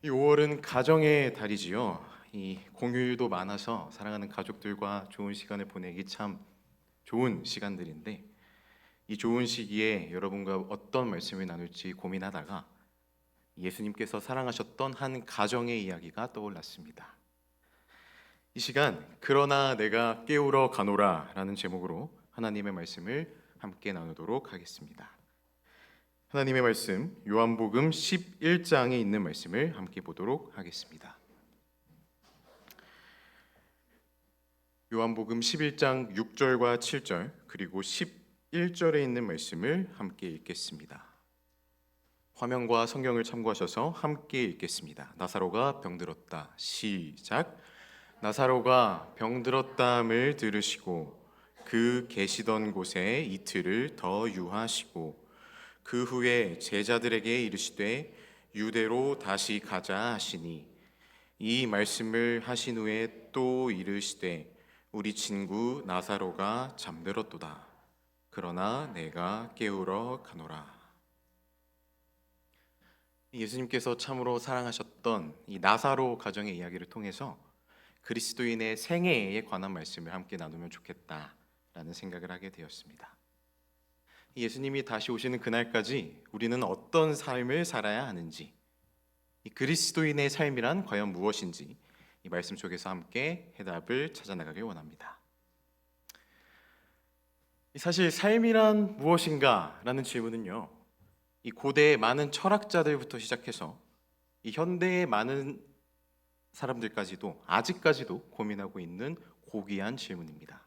이 5월은 가정의 달이지요. 이 공휴일도 많아서 사랑하는 가족들과 좋은 시간을 보내기 참 좋은 시간들인데, 이 좋은 시기에 여러분과 어떤 말씀을 나눌지 고민하다가 예수님께서 사랑하셨던 한 가정의 이야기가 떠올랐습니다. 이 시간 그러나 내가 깨우러 가노라 라는 제목으로 하나님의 말씀을 함께 나누도록 하겠습니다. 하나님의 말씀 요한복음 11장에 있는 말씀을 함께 보도록 하겠습니다. 요한복음 11장 6절과 7절 그리고 11절에 있는 말씀을 함께 읽겠습니다. 화면과 성경을 참고하셔서 함께 읽겠습니다. 나사로가 병들었다. 시작. 나사로가 병들었다함을 들으시고 그 계시던 곳에 이틀을 더 유하시고 그 후에 제자들에게 이르시되 유대로 다시 가자 하시니, 이 말씀을 하신 후에 또 이르시되 우리 친구 나사로가 잠들었도다. 그러나 내가 깨우러 가노라. 예수님께서 참으로 사랑하셨던 이 나사로 가정의 이야기를 통해서 그리스도인의 생애에 관한 말씀을 함께 나누면 좋겠다라는 생각을 하게 되었습니다. 예수님이 다시 오시는 그날까지 우리는 어떤 삶을 살아야 하는지, 이 그리스도인의 삶이란 과연 무엇인지 이 말씀 속에서 함께 해답을 찾아나가길 원합니다. 사실 삶이란 무엇인가라는 질문은요, 이 고대의 많은 철학자들부터 시작해서 이 현대의 많은 사람들까지도 아직까지도 고민하고 있는 고귀한 질문입니다.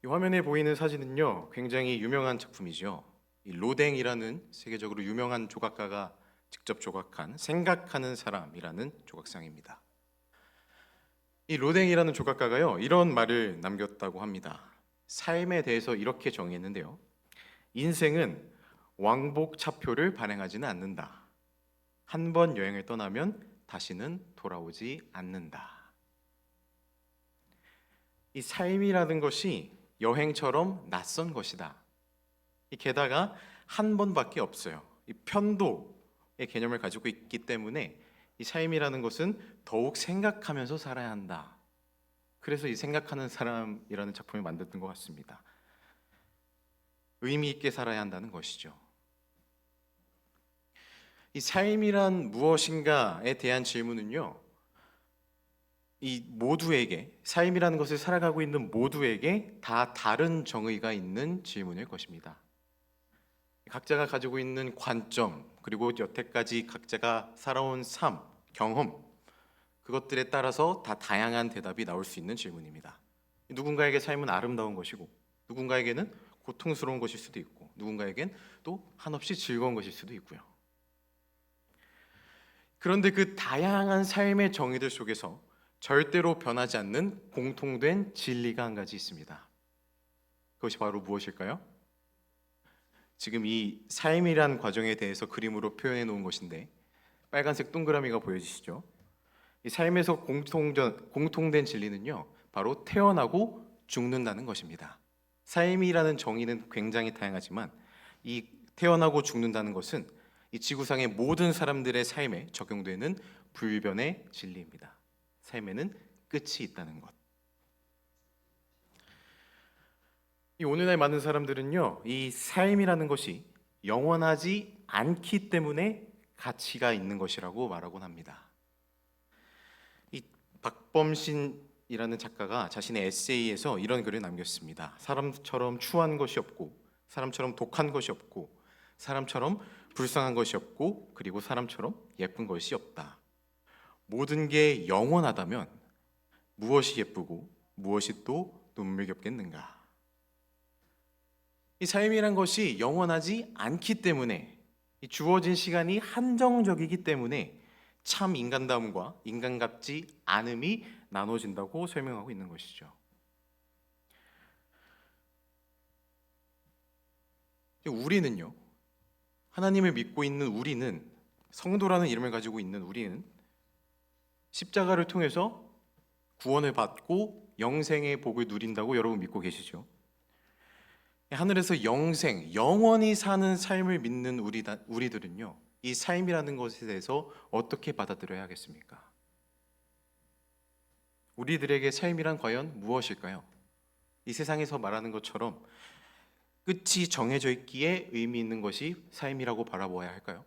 이 화면에 보이는 사진은요, 굉장히 유명한 작품이죠. 이 로댕이라는 세계적으로 유명한 조각가가 직접 조각한 생각하는 사람이라는 조각상입니다. 이 로댕이라는 조각가가요, 이런 말을 남겼다고 합니다. 삶에 대해서 이렇게 정의했는데요. 인생은 왕복차표를 발행하지는 않는다. 한 번 여행을 떠나면 다시는 돌아오지 않는다. 이 삶이라는 것이 여행처럼 낯선 것이다. 게다가 한 번밖에 없어요. 이 편도의 개념을 가지고 있기 때문에 이 삶이라는 것은 더욱 생각하면서 살아야 한다. 그래서 이 생각하는 사람이라는 작품을 만들었던 것 같습니다. 의미 있게 살아야 한다는 것이죠. 이 삶이란 무엇인가에 대한 질문은요, 이 모두에게, 삶이라는 것을 살아가고 있는 모두에게 다 다른 정의가 있는 질문일 것입니다. 각자가 가지고 있는 관점, 그리고 여태까지 각자가 살아온 삶, 경험, 그것들에 따라서 다 다양한 대답이 나올 수 있는 질문입니다. 누군가에게 삶은 아름다운 것이고, 누군가에게는 고통스러운 것일 수도 있고, 누군가에겐 또 한없이 즐거운 것일 수도 있고요. 그런데 그 다양한 삶의 정의들 속에서 절대로 변하지 않는 공통된 진리가 한 가지 있습니다. 그것이 바로 무엇일까요? 지금 이 삶이란 과정에 대해서 그림으로 표현해 놓은 것인데, 빨간색 동그라미가 보여지시죠? 이 삶에서 공통된 진리는요, 바로 태어나고 죽는다는 것입니다. 삶이라는 정의는 굉장히 다양하지만 이 태어나고 죽는다는 것은 이 지구상의 모든 사람들의 삶에 적용되는 불변의 진리입니다. 삶에는 끝이 있다는 것. 이 오늘날 많은 사람들은요, 이 삶이라는 것이 영원하지 않기 때문에 가치가 있는 것이라고 말하곤 합니다. 이 박범신이라는 작가가 자신의 에세이에서 이런 글을 남겼습니다. 사람처럼 추한 것이 없고, 사람처럼 독한 것이 없고, 사람처럼 불쌍한 것이 없고, 그리고 사람처럼 예쁜 것이 없다. 모든 게 영원하다면 무엇이 예쁘고 무엇이 또 눈물겹겠는가? 이 삶이란 것이 영원하지 않기 때문에, 이 주어진 시간이 한정적이기 때문에 참 인간다움과 인간 같지 않음이 나눠진다고 설명하고 있는 것이죠. 우리는요, 하나님을 믿고 있는 우리는, 성도라는 이름을 가지고 있는 우리는 십자가를 통해서 구원을 받고 영생의 복을 누린다고 여러분 믿고 계시죠? 하늘에서 영생, 영원히 사는 삶을 믿는 우리들은요, 이 삶이라는 것에 대해서 어떻게 받아들여야 하겠습니까? 우리들에게 삶이란 과연 무엇일까요? 이 세상에서 말하는 것처럼 끝이 정해져 있기에 의미 있는 것이 삶이라고 바라보아야 할까요?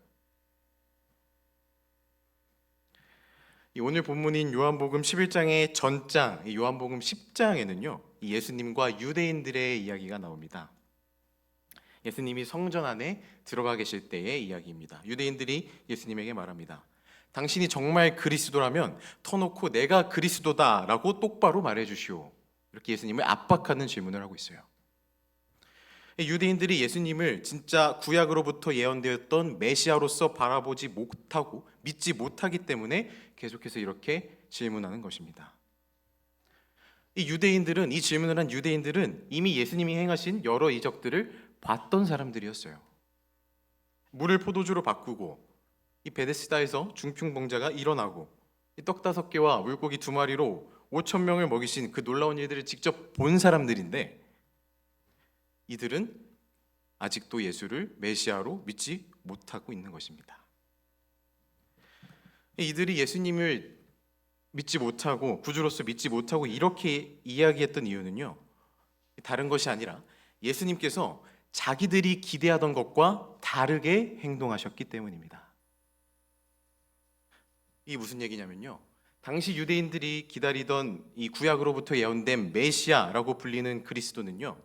이 오늘 본문인 요한복음 11장의 전장, 이 요한복음 10장에는요, 이 예수님과 유대인들의 이야기가 나옵니다. 예수님이 성전 안에 들어가 계실 때의 이야기입니다. 유대인들이 예수님에게 말합니다. 당신이 정말 그리스도라면 터놓고 내가 그리스도다라고 똑바로 말해주시오. 이렇게 예수님을 압박하는 질문을 하고 있어요. 유대인들이 예수님을 진짜 구약으로부터 예언되었던 메시아로서 바라보지 못하고 믿지 못하기 때문에 계속해서 이렇게 질문하는 것입니다. 이 질문을 한 유대인들은 이미 예수님이 행하신 여러 이적들을 봤던 사람들이었어요. 물을 포도주로 바꾸고, 이 베데스다에서 중풍병자가 일어나고, 이 떡 5개와 물고기 2마리로 5천 명을 먹이신 그 놀라운 일들을 직접 본 사람들인데, 이들은 아직도 예수를 메시아로 믿지 못하고 있는 것입니다. 이들이 예수님을 믿지 못하고 구주로서 믿지 못하고 이렇게 이야기했던 이유는요, 다른 것이 아니라 예수님께서 자기들이 기대하던 것과 다르게 행동하셨기 때문입니다. 이게 무슨 얘기냐면요, 당시 유대인들이 기다리던 이 구약으로부터 예언된 메시아라고 불리는 그리스도는요,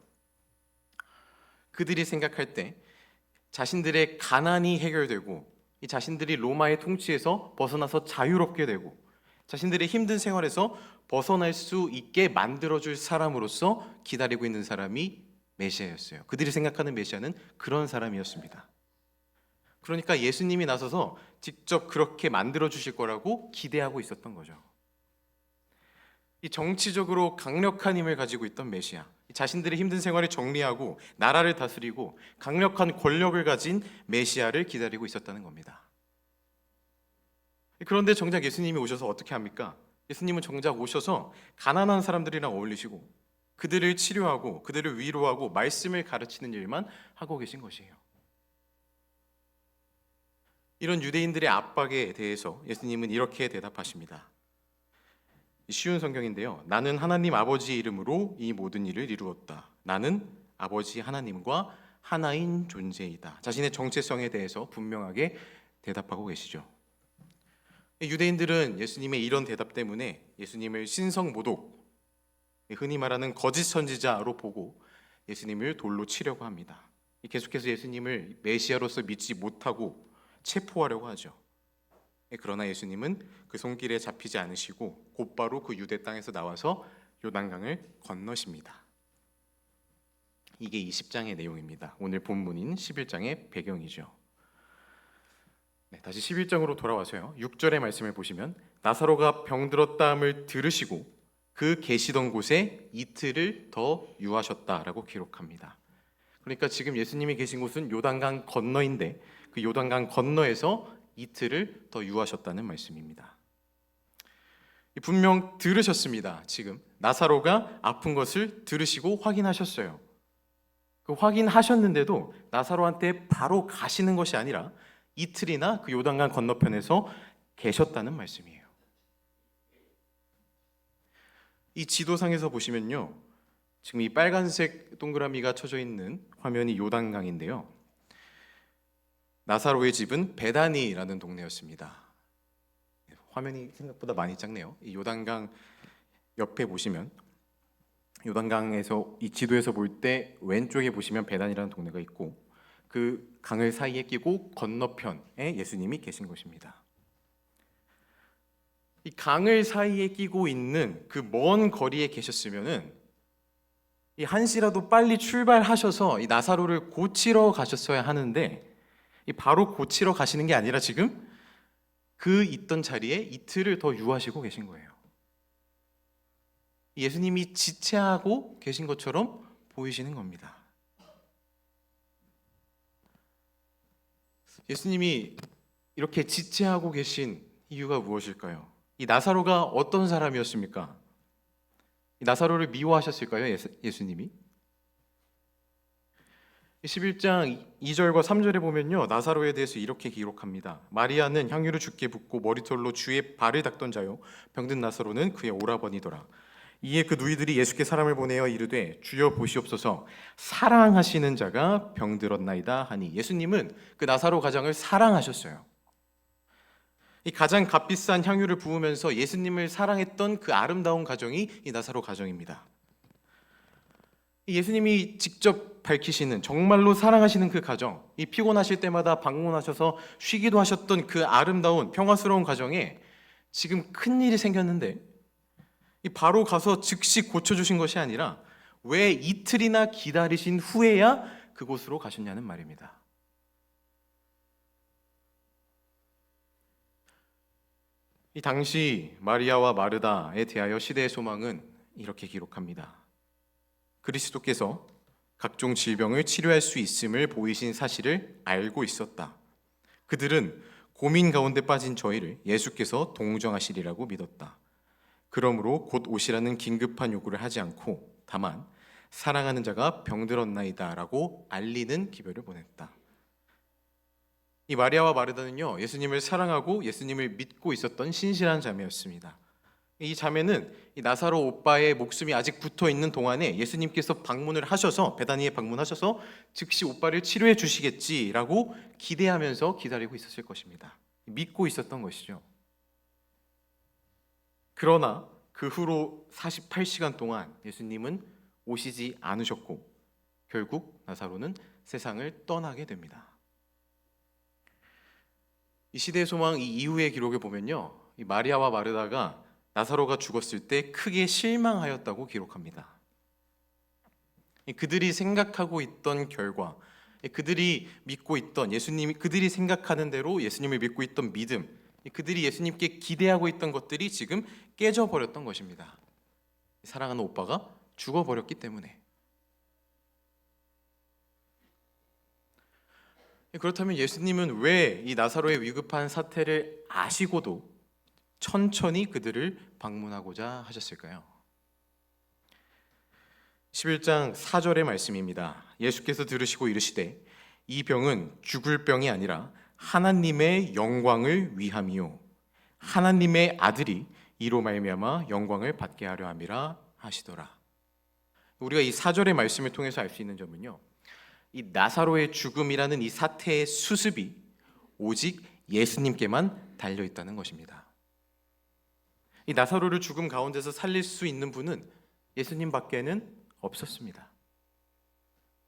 그들이 생각할 때 자신들의 가난이 해결되고, 이 자신들이 로마의 통치에서 벗어나서 자유롭게 되고, 자신들의 힘든 생활에서 벗어날 수 있게 만들어줄 사람으로서 기다리고 있는 사람이 메시아였어요. 그들이 생각하는 메시아는 그런 사람이었습니다. 그러니까 예수님이 나서서 직접 그렇게 만들어주실 거라고 기대하고 있었던 거죠. 이 정치적으로 강력한 힘을 가지고 있던 메시아, 자신들의 힘든 생활을 정리하고 나라를 다스리고 강력한 권력을 가진 메시아를 기다리고 있었다는 겁니다. 그런데 정작 예수님이 오셔서 어떻게 합니까? 예수님은 정작 오셔서 가난한 사람들이랑 어울리시고 그들을 치료하고 그들을 위로하고 말씀을 가르치는 일만 하고 계신 것이에요. 이런 유대인들의 압박에 대해서 예수님은 이렇게 대답하십니다. 쉬운 성경인데요, 나는 하나님 아버지의 이름으로 이 모든 일을 이루었다. 나는 아버지 하나님과 하나인 존재이다. 자신의 정체성에 대해서 분명하게 대답하고 계시죠. 유대인들은 예수님의 이런 대답 때문에 예수님을 신성모독, 흔히 말하는 거짓 선지자로 보고 예수님을 돌로 치려고 합니다. 계속해서 예수님을 메시아로서 믿지 못하고 체포하려고 하죠. 그러나 예수님은 그 손길에 잡히지 않으시고 곧바로 그 유대 땅에서 나와서 요단강을 건너십니다. 이게 이 10장의 내용입니다. 오늘 본문인 11장의 배경이죠. 다시 11장으로 돌아와서요, 6절의 말씀을 보시면 나사로가 병들었다함을 들으시고 그 계시던 곳에 이틀을 더 유하셨다라고 기록합니다. 그러니까 지금 예수님이 계신 곳은 요단강 건너인데 그 요단강 건너에서 이틀을 더 유하셨다는 말씀입니다. 분명 들으셨습니다. 지금 나사로가 아픈 것을 들으시고 확인하셨어요. 그 확인하셨는데도 나사로한테 바로 가시는 것이 아니라 이틀이나 그 요단강 건너편에서 계셨다는 말씀이에요. 이 지도상에서 보시면요, 지금 이 빨간색 동그라미가 쳐져 있는 화면이 요단강인데요, 나사로의 집은 베다니라는 동네였습니다. 화면이 생각보다 많이 작네요. 이 요단강 옆에 보시면, 요단강에서 이 지도에서 볼 때 왼쪽에 보시면 베다니라는 동네가 있고 그 강을 사이에 끼고 건너편에 예수님이 계신 것입니다. 이 강을 사이에 끼고 있는 그 먼 거리에 계셨으면은 이 한시라도 빨리 출발하셔서 이 나사로를 고치러 가셨어야 하는데, 이 바로 고치러 가시는 게 아니라 지금 그 있던 자리에 이틀을 더 유하시고 계신 거예요. 예수님이 지체하고 계신 것처럼 보이시는 겁니다. 예수님이 이렇게 지체하고 계신 이유가 무엇일까요? 이 나사로가 어떤 사람이었습니까? 이 나사로를 미워하셨을까요? 예수님이? 11장 2절과 3절에 보면요, 나사로에 대해서 이렇게 기록합니다. 마리아는 향유를 주께 붓고 머리털로 주의 발을 닦던 자요, 병든 나사로는 그의 오라버니더라. 이에 그 누이들이 예수께 사람을 보내어 이르되 주여 보시옵소서, 사랑하시는 자가 병들었나이다 하니, 예수님은 그 나사로 가장을 사랑하셨어요. 이 가장 값비싼 향유를 부으면서 예수님을 사랑했던 그 아름다운 가정이 이 나사로 가정입니다. 예수님이 직접 밝히시는, 정말로 사랑하시는 그 가정, 이 피곤하실 때마다 방문하셔서 쉬기도 하셨던 그 아름다운 평화스러운 가정에 지금 큰일이 생겼는데, 이 바로 가서 즉시 고쳐주신 것이 아니라 왜 이틀이나 기다리신 후에야 그곳으로 가셨냐는 말입니다. 이 당시 마리아와 마르다에 대하여 시대의 소망은 이렇게 기록합니다. 그리스도께서 각종 질병을 치료할 수 있음을 보이신 사실을 알고 있었다. 그들은 고민 가운데 빠진 저희를 예수께서 동정하시리라고 믿었다. 그러므로 곧 오시라는 긴급한 요구를 하지 않고 다만 사랑하는 자가 병들었나이다 라고 알리는 기별을 보냈다. 이 마리아와 마르다는요, 예수님을 사랑하고 예수님을 믿고 있었던 신실한 자매였습니다. 이 자매는 이 나사로 오빠의 목숨이 아직 붙어 있는 동안에 예수님께서 방문을 하셔서, 베다니에 방문하셔서 즉시 오빠를 치료해 주시겠지라고 기대하면서 기다리고 있었을 것입니다. 믿고 있었던 것이죠. 그러나 그 후로 48시간 동안 예수님은 오시지 않으셨고 결국 나사로는 세상을 떠나게 됩니다. 이 시대의 소망 이 이후의 기록에 보면요, 이 마리아와 마르다가 나사로가 죽었을 때 크게 실망하였다고 기록합니다. 그들이 생각하고 있던 결과, 그들이 믿고 있던 예수님이, 그들이 생각하는 대로 예수님을 믿고 있던 믿음, 그들이 예수님께 기대하고 있던 것들이 지금 깨져버렸던 것입니다. 사랑하는 오빠가 죽어버렸기 때문에. 그렇다면 예수님은 왜 이 나사로의 위급한 사태를 아시고도 천천히 그들을 방문하고자 하셨을까요? 11장 4절의 말씀입니다. 예수께서 들으시고 이르시되 이 병은 죽을 병이 아니라 하나님의 영광을 위함이요 하나님의 아들이 이로 말미암아 영광을 받게 하려 함이라 하시더라. 우리가 이 4절의 말씀을 통해서 알 수 있는 점은요, 이 나사로의 죽음이라는 이 사태의 수습이 오직 예수님께만 달려 있다는 것입니다. 이 나사로를 죽음 가운데서 살릴 수 있는 분은 예수님밖에는 없었습니다.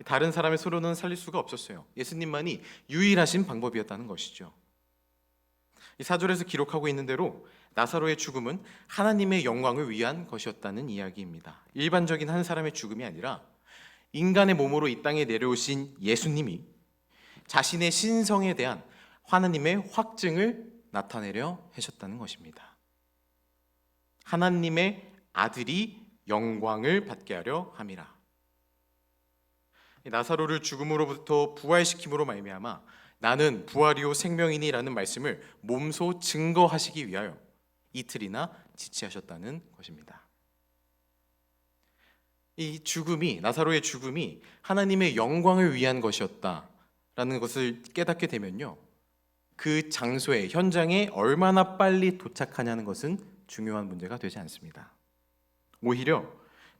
다른 사람의 서로는 살릴 수가 없었어요. 예수님만이 유일하신 방법이었다는 것이죠. 이 4절에서 기록하고 있는 대로 나사로의 죽음은 하나님의 영광을 위한 것이었다는 이야기입니다. 일반적인 한 사람의 죽음이 아니라 인간의 몸으로 이 땅에 내려오신 예수님이 자신의 신성에 대한 하나님의 확증을 나타내려 하셨다는 것입니다. 하나님의 아들이 영광을 받게 하려 함이라. 나사로를 죽음으로부터 부활시킴으로 말미암아 나는 부활이요 생명이니라는 말씀을 몸소 증거하시기 위하여 이틀이나 지체하셨다는 것입니다. 이 죽음이, 나사로의 죽음이 하나님의 영광을 위한 것이었다라는 것을 깨닫게 되면요, 그 장소에, 현장에 얼마나 빨리 도착하냐는 것은 중요한 문제가 되지 않습니다. 오히려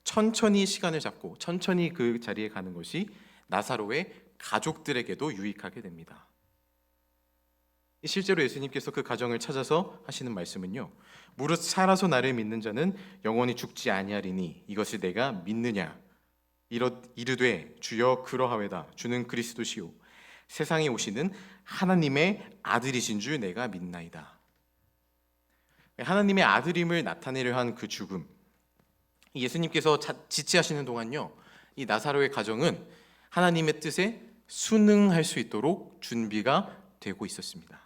천천히 시간을 잡고 천천히 그 자리에 가는 것이 나사로의 가족들에게도 유익하게 됩니다. 실제로 예수님께서 그 가정을 찾아서 하시는 말씀은요, 무릇 살아서 나를 믿는 자는 영원히 죽지 아니하리니 이것을 내가 믿느냐 이르되 주여 그러하외다. 주는 그리스도시요 세상에 오시는 하나님의 아들이신 줄 내가 믿나이다. 하나님의 아들임을 나타내려 한 그 죽음, 예수님께서 지체하시는 동안요, 이 나사로의 가정은 하나님의 뜻에 순응할 수 있도록 준비가 되고 있었습니다.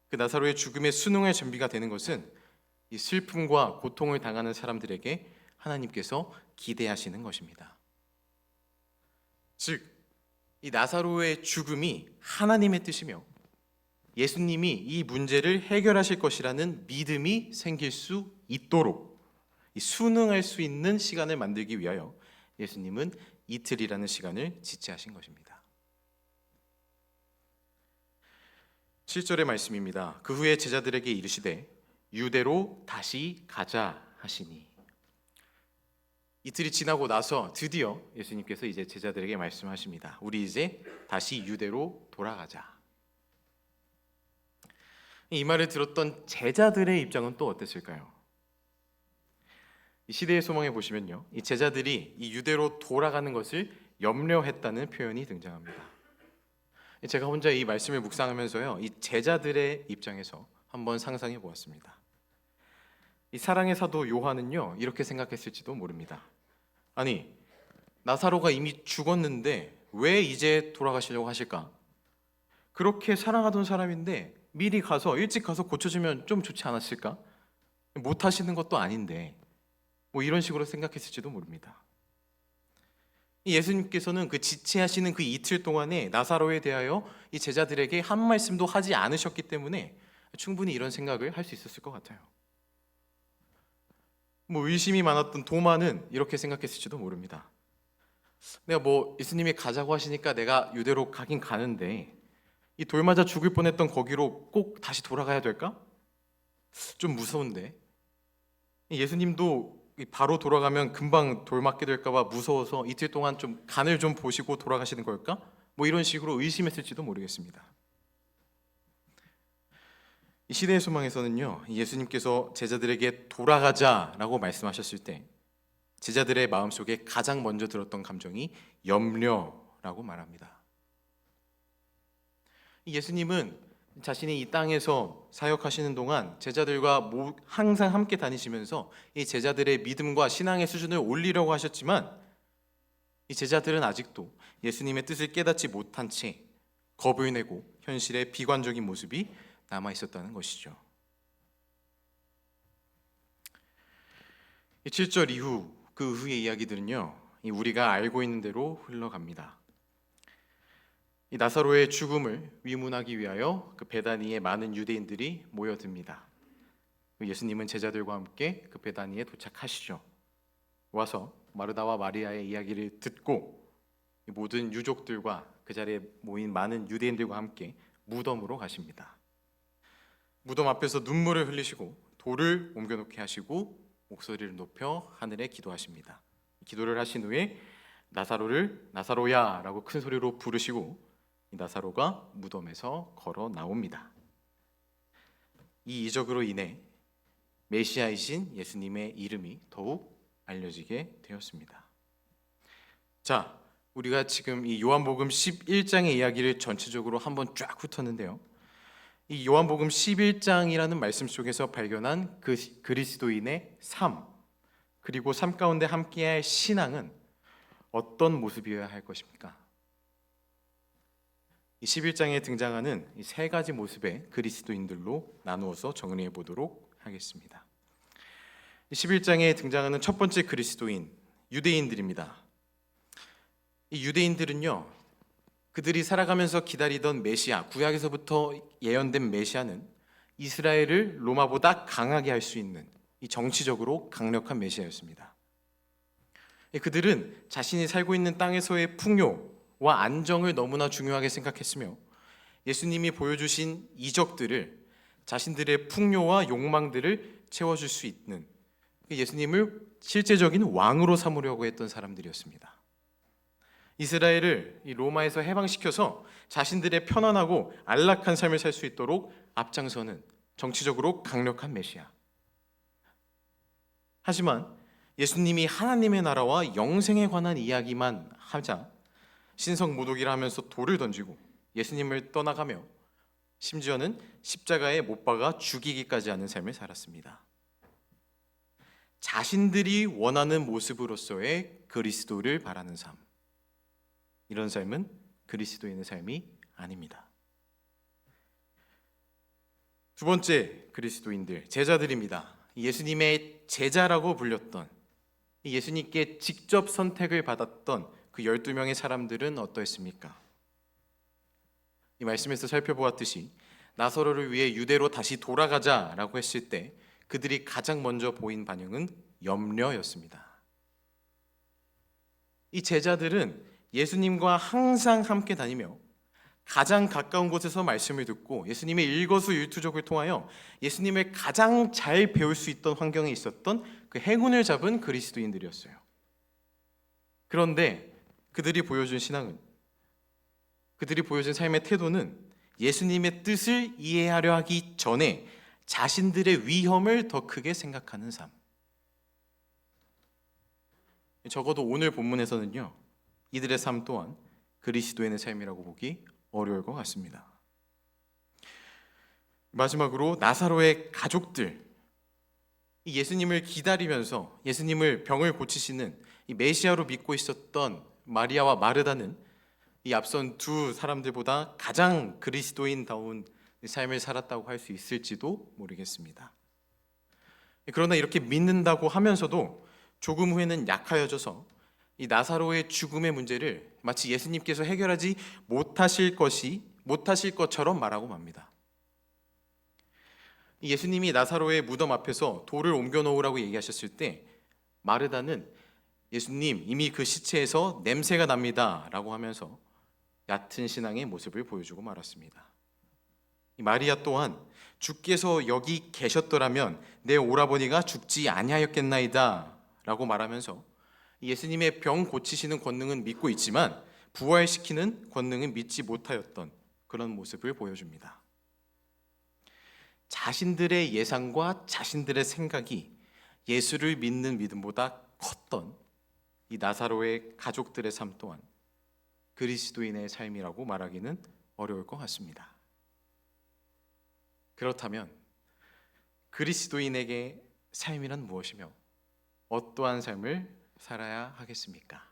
그 나사로의 죽음에 순응할 준비가 되는 것은 이 슬픔과 고통을 당하는 사람들에게 하나님께서 기대하시는 것입니다. 즉, 이 나사로의 죽음이 하나님의 뜻이며 예수님이 이 문제를 해결하실 것이라는 믿음이 생길 수 있도록 이 순응할 수 있는 시간을 만들기 위하여 예수님은 이틀이라는 시간을 지체하신 것입니다. 7절의 말씀입니다. 그 후에 제자들에게 이르시되 유대로 다시 가자 하시니. 이틀이 지나고 나서 드디어 예수님께서 이제 제자들에게 말씀하십니다. 우리 이제 다시 유대로 돌아가자. 이 말을 들었던 제자들의 입장은 또 어땠을까요? 이 시대의 소망에 보시면요, 이 제자들이 이 유대로 돌아가는 것을 염려했다는 표현이 등장합니다. 제가 혼자 이 말씀을 묵상하면서요, 이 제자들의 입장에서 한번 상상해 보았습니다. 이 사랑의 사도 요한은요, 이렇게 생각했을지도 모릅니다. 아니, 나사로가 이미 죽었는데 왜 이제 돌아가시려고 하실까? 그렇게 사랑하던 사람인데 미리 가서 일찍 가서 고쳐주면 좀 좋지 않았을까? 못 하시는 것도 아닌데 뭐 이런 식으로 생각했을지도 모릅니다. 예수님께서는 그 지체하시는 그 이틀 동안에 나사로에 대하여 이 제자들에게 한 말씀도 하지 않으셨기 때문에 충분히 이런 생각을 할 수 있었을 것 같아요. 뭐 의심이 많았던 도마는 이렇게 생각했을지도 모릅니다. 내가 뭐 예수님이 가자고 하시니까 내가 유대로 가긴 가는데 이 돌 맞아 죽을 뻔했던 거기로 꼭 다시 돌아가야 될까? 좀 무서운데. 예수님도 바로 돌아가면 금방 돌 맞게 될까 봐 무서워서 이틀 동안 좀 간을 좀 보시고 돌아가시는 걸까? 뭐 이런 식으로 의심했을지도 모르겠습니다. 이 시대의 소망에서는요, 예수님께서 제자들에게 돌아가자라고 말씀하셨을 때 제자들의 마음속에 가장 먼저 들었던 감정이 염려라고 말합니다. 예수님은 자신이 이 땅에서 사역하시는 동안 제자들과 항상 함께 다니시면서 이 제자들의 믿음과 신앙의 수준을 올리려고 하셨지만 이 제자들은 아직도 예수님의 뜻을 깨닫지 못한 채 겁을 내고 현실의 비관적인 모습이 남아 있었다는 것이죠. 7절 이후 그 후의 이야기들은요, 우리가 알고 있는 대로 흘러갑니다. 이 나사로의 죽음을 위문하기 위하여 그 베다니에 많은 유대인들이 모여듭니다. 예수님은 제자들과 함께 그 베다니에 도착하시죠. 와서 마르다와 마리아의 이야기를 듣고 모든 유족들과 그 자리에 모인 많은 유대인들과 함께 무덤으로 가십니다. 무덤 앞에서 눈물을 흘리시고 돌을 옮겨놓게 하시고 목소리를 높여 하늘에 기도하십니다. 기도를 하신 후에 나사로를 나사로야 라고 큰 소리로 부르시고 나사로가 무덤에서 걸어 나옵니다. 이 이적으로 인해 메시아이신 예수님의 이름이 더욱 알려지게 되었습니다. 자, 우리가 지금 이 요한복음 11장의 이야기를 전체적으로 한번 쫙 훑었는데요, 이 요한복음 11장이라는 말씀 속에서 발견한 그 그리스도인의 삶, 그리고 삶 가운데 함께할 신앙은 어떤 모습이어야 할 것입니까? 이 11장에 등장하는 이 세 가지 모습의 그리스도인들로 나누어서 정리해 보도록 하겠습니다. 11장에 등장하는 첫 번째 그리스도인, 유대인들입니다. 이 유대인들은요, 그들이 살아가면서 기다리던 메시아, 구약에서부터 예언된 메시아는 이스라엘을 로마보다 강하게 할 수 있는 이 정치적으로 강력한 메시아였습니다. 그들은 자신이 살고 있는 땅에서의 풍요와 안정을 너무나 중요하게 생각했으며 예수님이 보여주신 이적들을 자신들의 풍요와 욕망들을 채워줄 수 있는 예수님을 실제적인 왕으로 삼으려고 했던 사람들이었습니다. 이스라엘을 이 로마에서 해방시켜서 자신들의 편안하고 안락한 삶을 살 수 있도록 앞장서는 정치적으로 강력한 메시아. 하지만 예수님이 하나님의 나라와 영생에 관한 이야기만 하자 신성모독이라 하면서 돌을 던지고 예수님을 떠나가며 심지어는 십자가에 못 박아 죽이기까지 하는 삶을 살았습니다. 자신들이 원하는 모습으로서의 그리스도를 바라는 삶, 이런 삶은 그리스도인의 삶이 아닙니다. 두 번째 그리스도인들, 제자들입니다. 예수님의 제자라고 불렸던, 예수님께 직접 선택을 받았던 그 12명의 사람들은 어떠했습니까? 이 말씀에서 살펴보았듯이 나사로를 위해 유대로 다시 돌아가자라고 했을 때 그들이 가장 먼저 보인 반응은 염려였습니다. 이 제자들은 예수님과 항상 함께 다니며 가장 가까운 곳에서 말씀을 듣고 예수님의 일거수일투족을 통하여 예수님을 가장 잘 배울 수 있던 환경에 있었던 그 행운을 잡은 그리스도인들이었어요. 그런데 그들이 보여준 신앙은, 그들이 보여준 삶의 태도는 예수님의 뜻을 이해하려 하기 전에 자신들의 위험을 더 크게 생각하는 삶. 적어도 오늘 본문에서는요, 이들의 삶 또한 그리스도인의 삶이라고 보기 어려울 것 같습니다. 마지막으로 나사로의 가족들, 이 예수님을 기다리면서 예수님을 병을 고치시는 이 메시아로 믿고 있었던 마리아와 마르다는 이 앞선 두 사람들보다 가장 그리스도인다운 삶을 살았다고 할 수 있을지도 모르겠습니다. 그러나 이렇게 믿는다고 하면서도 조금 후에는 약하여져서 이 나사로의 죽음의 문제를 마치 예수님께서 해결하지 못하실 것처럼 말하고 맙니다. 예수님이 나사로의 무덤 앞에서 돌을 옮겨 놓으라고 얘기하셨을 때 마르다는 예수님, 이미 그 시체에서 냄새가 납니다 라고 하면서 얕은 신앙의 모습을 보여주고 말았습니다. 이 마리아 또한 주께서 여기 계셨더라면 내 오라버니가 죽지 아니하였겠나이다 라고 말하면서 예수님의 병 고치시는 권능은 믿고 있지만 부활시키는 권능은 믿지 못하였던 그런 모습을 보여줍니다. 자신들의 예상과 자신들의 생각이 예수를 믿는 믿음보다 컸던 이 나사로의 가족들의 삶 또한 그리스도인의 삶이라고 말하기는 어려울 것 같습니다. 그렇다면 그리스도인에게 삶이란 무엇이며 어떠한 삶을 살아야 하겠습니까?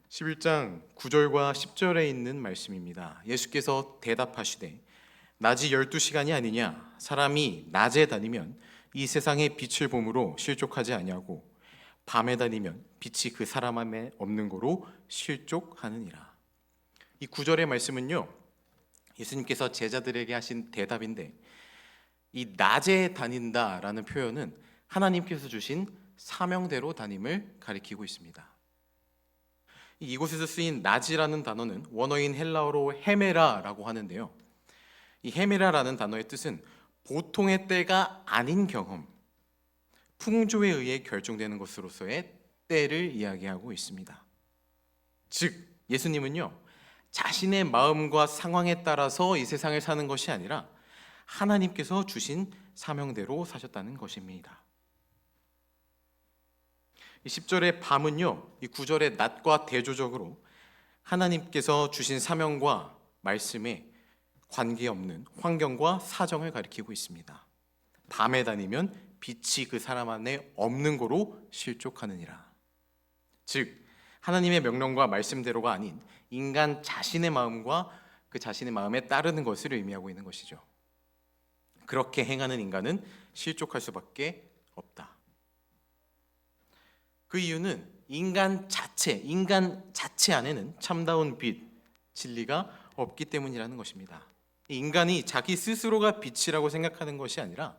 11장 9절과 10절에 있는 말씀입니다. 예수께서 대답하시되 낮이 12시간이 아니냐? 사람이 낮에 다니면 이 세상의 빛을 보므로 실족하지 아니하고 밤에 다니면 빛이 그 사람 안에 없는 거로 실족하느니라. 이 9절의 말씀은요, 예수님께서 제자들에게 하신 대답인데 이 낮에 다닌다라는 표현은 하나님께서 주신 사명대로 다님을 가리키고 있습니다. 이곳에서 쓰인 낮이라는 단어는 원어인 헬라어로 헤메라라고 하는데요, 이 헤메라라는 단어의 뜻은 보통의 때가 아닌 경험, 풍조에 의해 결정되는 것으로서의 때를 이야기하고 있습니다. 즉 예수님은요, 자신의 마음과 상황에 따라서 이 세상을 사는 것이 아니라 하나님께서 주신 사명대로 사셨다는 것입니다. 이 10절의 밤은요, 이 9절의 낮과 대조적으로 하나님께서 주신 사명과 말씀에 관계없는 환경과 사정을 가리키고 있습니다. 밤에 다니면 빛이 그 사람 안에 없는 거로 실족하느니라. 즉 하나님의 명령과 말씀대로가 아닌 인간 자신의 마음과 그 자신의 마음에 따르는 것을 의미하고 있는 것이죠. 그렇게 행하는 인간은 실족할 수밖에 없다. 그 이유는 인간 자체 안에는 참다운 빛, 진리가 없기 때문이라는 것입니다. 인간이 자기 스스로가 빛이라고 생각하는 것이 아니라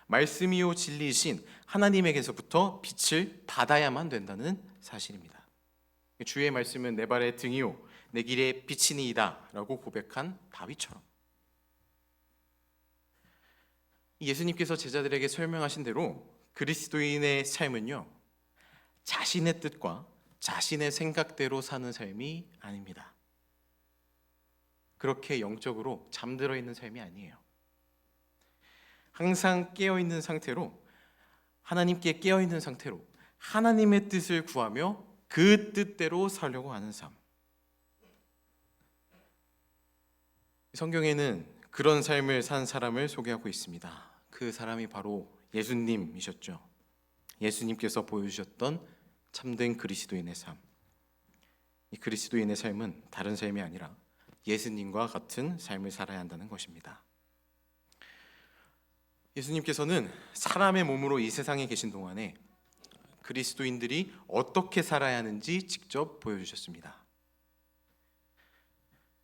말씀이요 진리이신 하나님에게서부터 빛을 받아야만 된다는 사실입니다. 주의 말씀은 내 발의 등이요 내 길의 빛이니이다 라고 고백한 다윗처럼 예수님께서 제자들에게 설명하신 대로 그리스도인의 삶은요, 자신의 뜻과 자신의 생각대로 사는 삶이 아닙니다. 그렇게 영적으로 잠들어 있는 삶이 아니에요. 항상 깨어있는 상태로, 하나님께 깨어있는 상태로 하나님의 뜻을 구하며 그 뜻대로 살려고 하는 삶. 성경에는 그런 삶을 산 사람을 소개하고 있습니다. 그 사람이 바로 예수님이셨죠. 예수님께서 보여주셨던 참된 그리스도인의 삶. 이 그리스도인의 삶은 다른 삶이 아니라 예수님과 같은 삶을 살아야 한다는 것입니다. 예수님께서는 사람의 몸으로 이 세상에 계신 동안에 그리스도인들이 어떻게 살아야 하는지 직접 보여주셨습니다.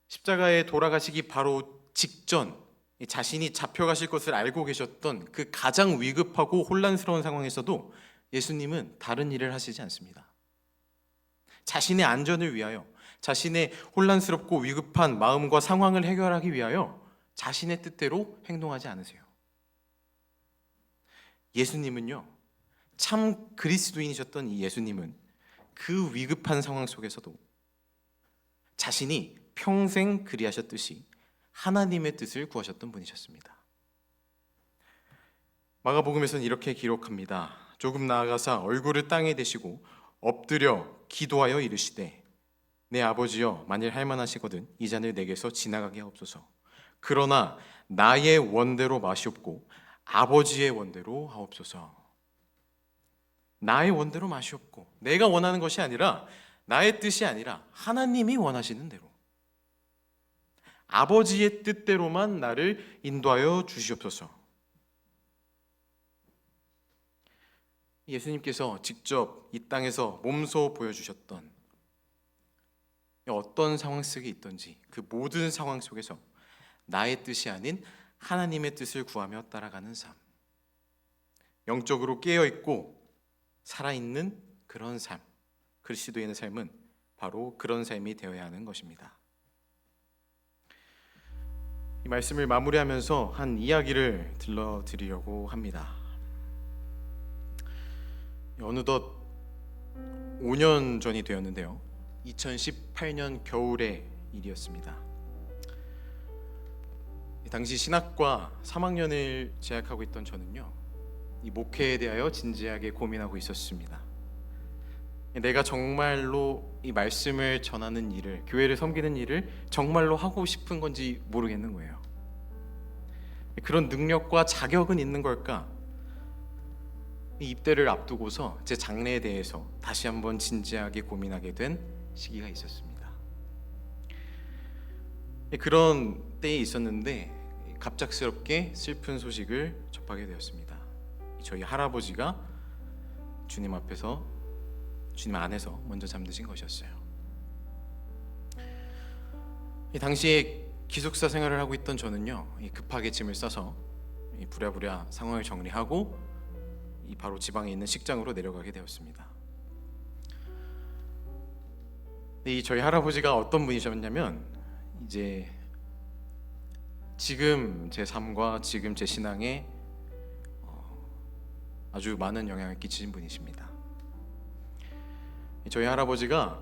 십자가에 돌아가시기 바로 직전, 자신이 잡혀가실 것을 알고 계셨던 그 가장 위급하고 혼란스러운 상황에서도 예수님은 다른 일을 하시지 않습니다. 자신의 안전을 위하여, 자신의 혼란스럽고 위급한 마음과 상황을 해결하기 위하여 자신의 뜻대로 행동하지 않으세요. 예수님은요, 참 그리스도인이셨던 이 예수님은 그 위급한 상황 속에서도 자신이 평생 그리하셨듯이 하나님의 뜻을 구하셨던 분이셨습니다. 마가복음에서는 이렇게 기록합니다. 조금 나아가사 얼굴을 땅에 대시고 엎드려 기도하여 이르시되 내 아버지여, 만일 할만하시거든 이 잔을 내게서 지나가게 하옵소서. 그러나 나의 원대로 마시옵고 아버지의 원대로 하옵소서. 나의 원대로 마시옵고, 내가 원하는 것이 아니라, 나의 뜻이 아니라 하나님이 원하시는 대로, 아버지의 뜻대로만 나를 인도하여 주시옵소서. 예수님께서 직접 이 땅에서 몸소 보여주셨던 어떤 상황 속에 있든지 그 모든 상황 속에서 나의 뜻이 아닌 하나님의 뜻을 구하며 따라가는 삶, 영적으로 깨어있고 살아있는 그런 삶, 그리스도인의 삶은 바로 그런 삶이 되어야 하는 것입니다. 이 말씀을 마무리하면서 한 이야기를 들려드리려고 합니다. 어느덧 5년 전이 되었는데요, 2018년 겨울의 일이었습니다. 당시 신학과 3학년을 재학하고 있던 저는요, 이 목회에 대하여 진지하게 고민하고 있었습니다. 내가 정말로 이 말씀을 전하는 일을, 교회를 섬기는 일을 정말로 하고 싶은 건지 모르겠는 거예요. 그런 능력과 자격은 있는 걸까? 이 입대를 앞두고서 제 장래에 대해서 다시 한번 진지하게 고민하게 된 시기가 있었습니다. 그런 때에 있었는데 갑작스럽게 슬픈 소식을 접하게 되었습니다. 저희 할아버지가 주님 앞에서, 주님 안에서 먼저 잠드신 것이었어요. 당시에 기숙사 생활을 하고 있던 저는요, 급하게 짐을 싸서 부랴부랴 상황을 정리하고 바로 지방에 있는 식장으로 내려가게 되었습니다. 이 저희 할아버지가 어떤 분이셨냐면, 이제 지금 제 삶과 지금 제 신앙에 아주 많은 영향을 끼치신 분이십니다. 저희 할아버지가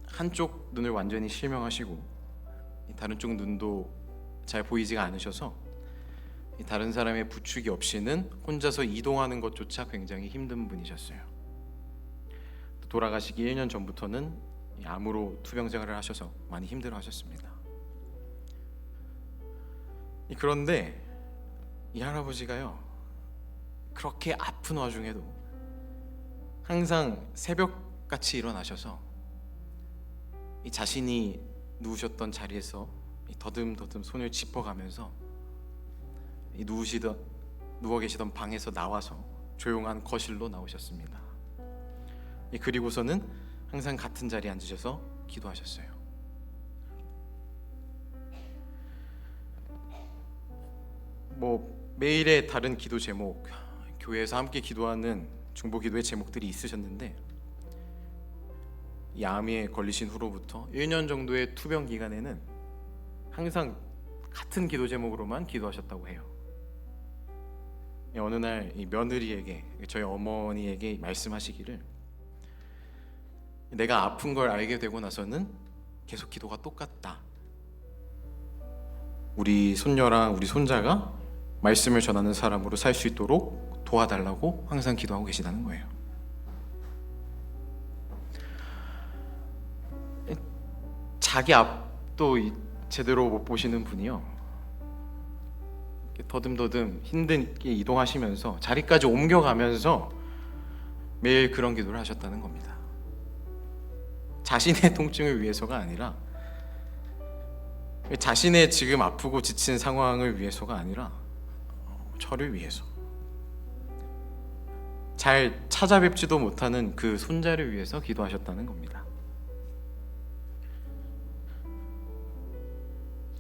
한쪽 눈을 완전히 실명하시고 다른 쪽 눈도 잘 보이지가 않으셔서 다른 사람의 부축이 없이는 혼자서 이동하는 것조차 굉장히 힘든 분이셨어요. 돌아가시기 1년 전부터는 암으로 투병 생활을 하셔서 많이 힘들어하셨습니다. 그런데 이 할아버지가요, 그렇게 아픈 와중에도 항상 새벽같이 일어나셔서 이 자신이 누우셨던 자리에서 더듬더듬 손을 짚어가면서 누워 계시던 방에서 나와서 조용한 거실로 나오셨습니다. 그리고서는 항상 같은 자리에 앉으셔서 기도하셨어요. 매일의 다른 기도 제목, 교회에서 함께 기도하는 중보 기도의 제목들이 있으셨는데, 이 암에 걸리신 후로부터 1년 정도의 투병 기간에는 항상 같은 기도 제목으로만 기도하셨다고 해요. 어느 날 이 며느리에게, 저희 어머니에게 말씀하시기를, 내가 아픈 걸 알게 되고 나서는 계속 기도가 똑같다. 우리 손녀랑 우리 손자가 말씀을 전하는 사람으로 살 수 있도록 도와달라고 항상 기도하고 계시다는 거예요. 자기 앞도 제대로 못 보시는 분이요, 더듬더듬 힘들게 이동하시면서 자리까지 옮겨가면서 매일 그런 기도를 하셨다는 겁니다. 자신의 통증을 위해서가 아니라, 자신의 지금 아프고 지친 상황을 위해서가 아니라 저를 위해서, 잘 찾아뵙지도 못하는 그 손자를 위해서 기도하셨다는 겁니다.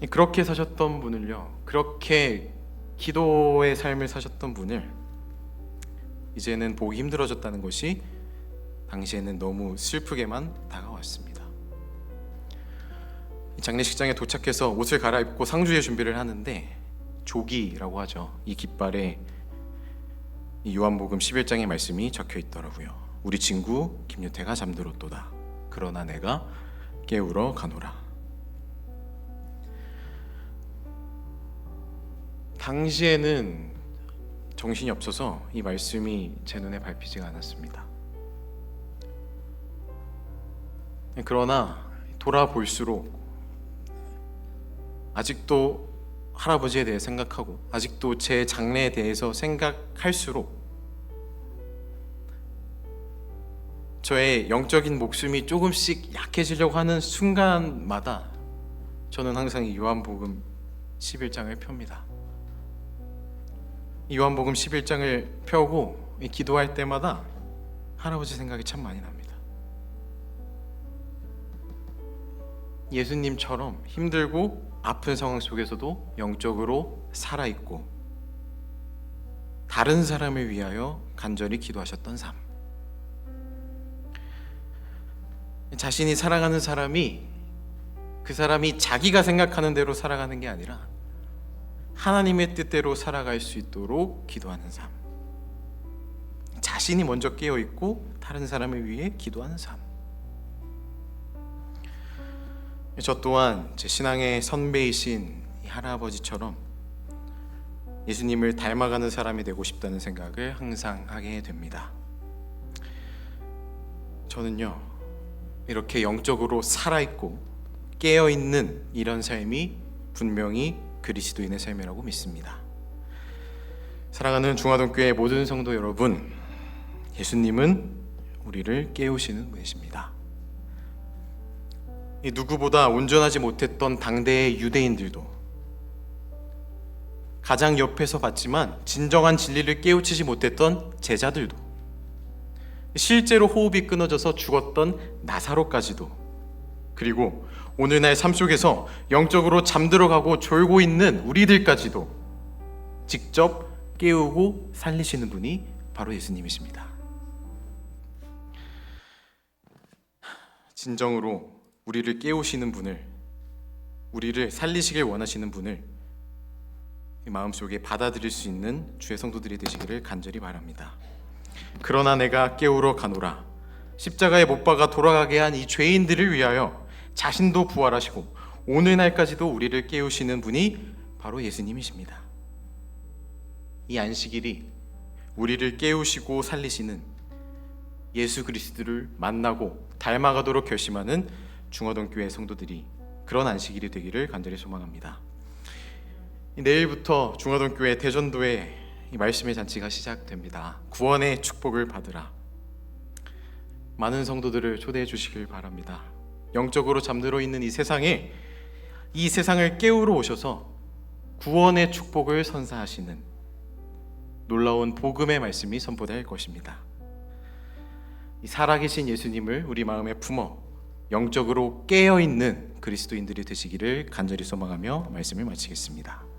그렇게 사셨던 분을요, 그렇게 기도의 삶을 사셨던 분을 이제는 보기 힘들어졌다는 것이 당시에는 너무 슬프게만 다가왔습니다. 장례식장에 도착해서 옷을 갈아입고 상주의 준비를 하는데 조기라고 하죠. 이 깃발에 이 요한복음 11장의 말씀이 적혀 있더라고요. 우리 친구 김유태가 잠들었도다. 그러나 내가 깨우러 가노라. 당시에는 정신이 없어서 이 말씀이 제 눈에 밟히지가 않았습니다. 그러나 돌아볼수록 아직도 할아버지에 대해 생각하고 아직도 제 장래에 대해서 생각할수록 저의 영적인 목숨이 조금씩 약해지려고 하는 순간마다 저는 항상 이 요한복음 11장을 펴니다. 이 요한복음 11장을 펴고 기도할 때마다 할아버지 생각이 참 많이 납니다. 예수님처럼 힘들고 아픈 상황 속에서도 영적으로 살아있고 다른 사람을 위하여 간절히 기도하셨던 삶. 자신이 사랑하는 사람이 그 사람이 자기가 생각하는 대로 살아가는 게 아니라 하나님의 뜻대로 살아갈 수 있도록 기도하는 삶. 자신이 먼저 깨어있고 다른 사람을 위해 기도하는 삶. 저 또한 제 신앙의 선배이신 이 할아버지처럼 예수님을 닮아가는 사람이 되고 싶다는 생각을 항상 하게 됩니다. 저는요, 이렇게 영적으로 살아있고 깨어있는 이런 삶이 분명히 그리스도인의 삶이라고 믿습니다. 사랑하는 중화동교회 모든 성도 여러분, 예수님은 우리를 깨우시는 분이십니다. 이 누구보다 온전하지 못했던 당대의 유대인들도 가장 옆에서 봤지만 진정한 진리를 깨우치지 못했던 제자들도 실제로 호흡이 끊어져서 죽었던 나사로까지도 그리고 오늘날 삶 속에서 영적으로 잠들어가고 졸고 있는 우리들까지도 직접 깨우고 살리시는 분이 바로 예수님이십니다. 진정으로 우리를 깨우시는 분을, 우리를 살리시길 원하시는 분을 마음속에 받아들일 수 있는 주의 성도들이 되시기를 간절히 바랍니다. 그러나 내가 깨우러 가노라. 십자가에 못 박아 돌아가게 한 이 죄인들을 위하여 자신도 부활하시고 오늘날까지도 우리를 깨우시는 분이 바로 예수님이십니다. 이 안식일이 우리를 깨우시고 살리시는 예수 그리스도를 만나고 닮아가도록 결심하는 중화동교회 성도들이 그런 안식일이 되기를 간절히 소망합니다. 내일부터 중화동교회 대전도에 이 말씀의 잔치가 시작됩니다. 구원의 축복을 받으라. 많은 성도들을 초대해 주시길 바랍니다. 영적으로 잠들어 있는 이 세상에 이 세상을 깨우러 오셔서 구원의 축복을 선사하시는 놀라운 복음의 말씀이 선포될 것입니다. 이 살아계신 예수님을 우리 마음에 품어 영적으로 깨어있는 그리스도인들이 되시기를 간절히 소망하며 말씀을 마치겠습니다.